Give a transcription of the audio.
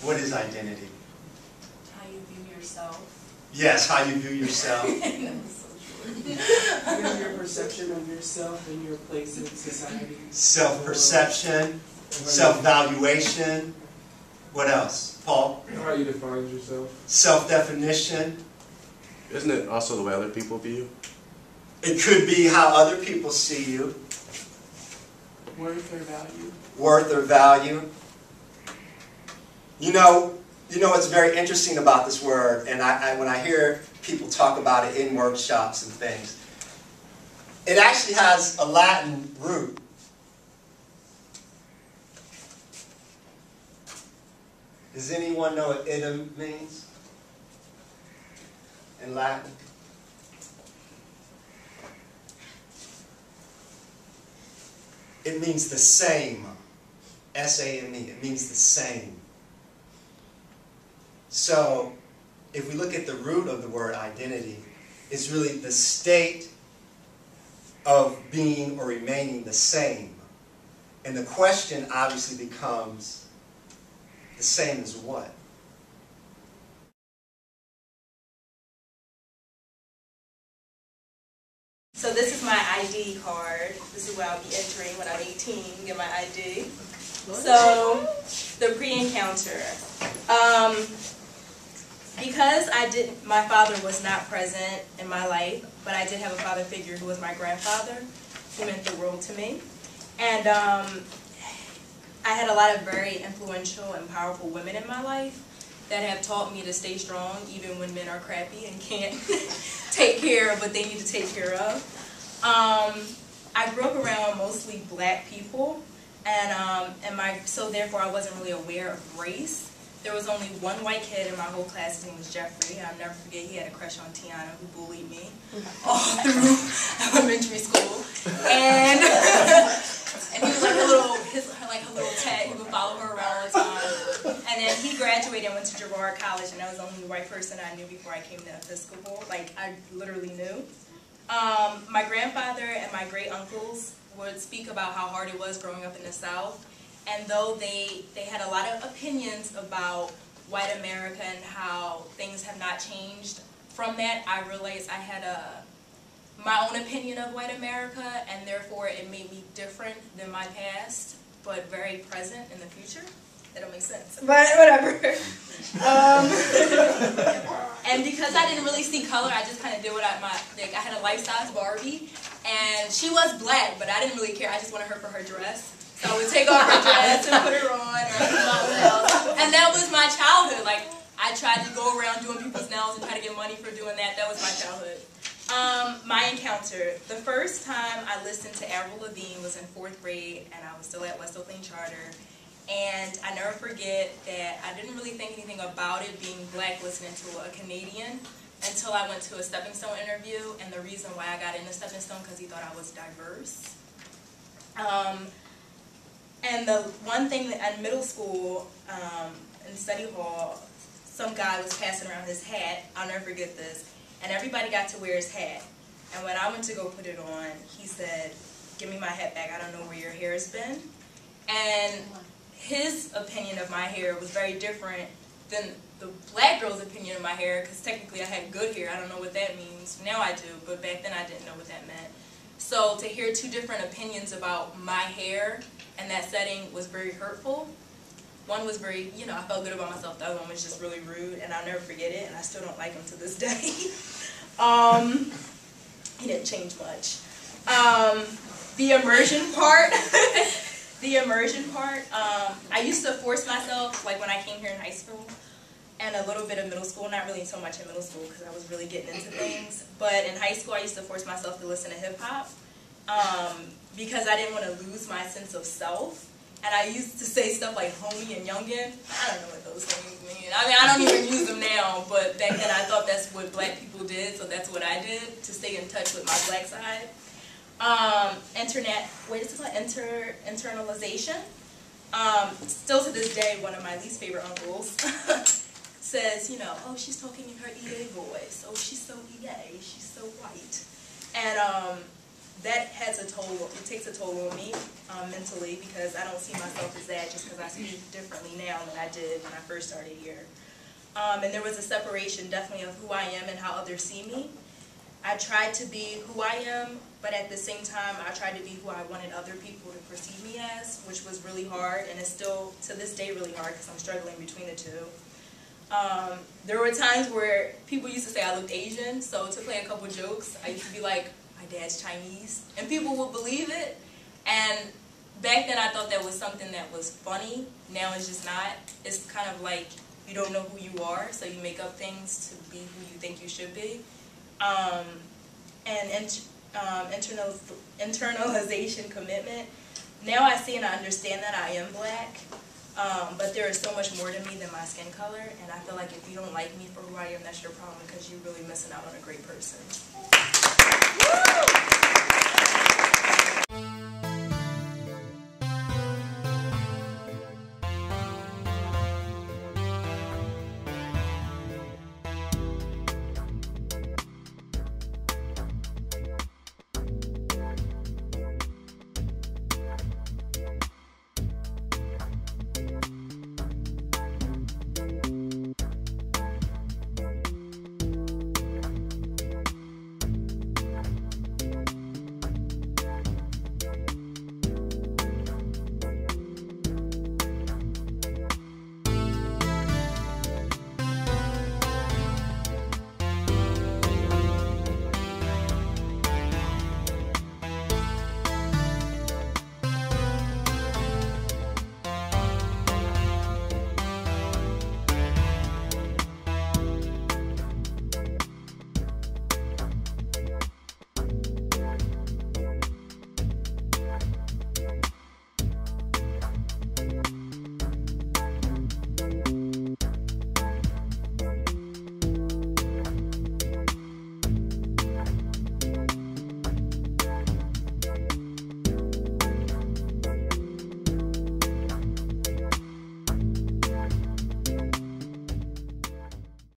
What is identity? How you view yourself. Yes, how you view yourself. Your perception of yourself and your place in society. Self-perception, self-valuation. What else? Paul? How you define yourself. Self-definition. Isn't it also the way other people view you? It could be how other people see you. Worth or value. Worth or value. You know what's very interesting about this word, and when I hear people talk about it in workshops and things, it actually has a Latin root. Does anyone know what idem means in Latin? It means the same. S-A-M-E. It means the same. So, if we look at the root of the word identity, it's really the state of being or remaining the same. And the question obviously becomes, the same as what? So this is my ID card. This is where I'll be entering when I'm 18, get my ID. So, the pre-encounter. Because my father was not present in my life, but I did have a father figure who was my grandfather, who meant the world to me. And I had a lot of very influential and powerful women in my life that have taught me to stay strong even when men are crappy and can't take care of what they need to take care of. I grew up around mostly black people, and so therefore I wasn't really aware of race. There was only one white kid in my whole class. His name was Jeffrey. I'll never forget, he had a crush on Tiana, who bullied me all through elementary school. And he was like her little tag. He would follow her around all the time. And then he graduated and went to Girard College, and that was the only white person I knew before I came to Episcopal. Like, I literally knew. My grandfather and my great uncles would speak about how hard it was growing up in the South. And though they had a lot of opinions about white America and how things have not changed from that, I realized I had my own opinion of white America, and therefore it made me different than my past, but very present in the future. That don't make sense, but whatever. And because I didn't really see color, I just kind of did what I had a life-size Barbie, and she was black, but I didn't really care. I just wanted her for her dress. So I would take off her dress and put her on, or something else. And that was my childhood. Like, I tried to go around doing people's nails and try to get money for doing that. That was my childhood. My encounter. The first time I listened to Avril Lavigne was in 4th grade, and I was still at West Oakland Charter. And I never forget that I didn't really think anything about it being black listening to a Canadian until I went to a Stepping Stone interview. And the reason why I got into Stepping Stone, because he thought I was diverse. And the one thing that in middle school, in study hall, some guy was passing around his hat. I'll never forget this. And everybody got to wear his hat. And when I went to go put it on, he said, "Give me my hat back. I don't know where your hair has been." And his opinion of my hair was very different than the black girl's opinion of my hair, because technically I had good hair. I don't know what that means. Now I do, but back then I didn't know what that meant. So to hear two different opinions about my hair in that setting was very hurtful. One was very, I felt good about myself. The other one was just really rude, and I'll never forget it, and I still don't like him to this day. He didn't change much. The immersion part, I used to force myself, like when I came here in high school, and a little bit of middle school, not really so much in middle school because I was really getting into things, but in high school I used to force myself to listen to hip-hop because I didn't want to lose my sense of self, and I used to say stuff like homie and youngin. I don't know what those things mean. I mean, I don't even use them now, but back then I thought that's what black people did, so that's what I did to stay in touch with my black side. Internalization. Still to this day, one of my least favorite uncles says, oh, she's talking in her EA voice. Oh, she's so EA. She's so white. And that has a toll. It takes a toll on me mentally, because I don't see myself as that just because I speak differently now than I did when I first started here. And there was a separation definitely of who I am and how others see me. I tried to be who I am, but at the same time, I tried to be who I wanted other people to perceive me as, which was really hard, and it's still, to this day, really hard because I'm struggling between the two. There were times where people used to say I looked Asian, so to play a couple jokes, I used to be like, my dad's Chinese, and people would believe it. And back then I thought that was something that was funny. Now it's just not. It's kind of like you don't know who you are, so you make up things to be who you think you should be. Internalization commitment. Now I see and I understand that I am black, but there is so much more to me than my skin color, and I feel like if you don't like me for who I am, that's your problem, because you're really missing out on a great person. Woo!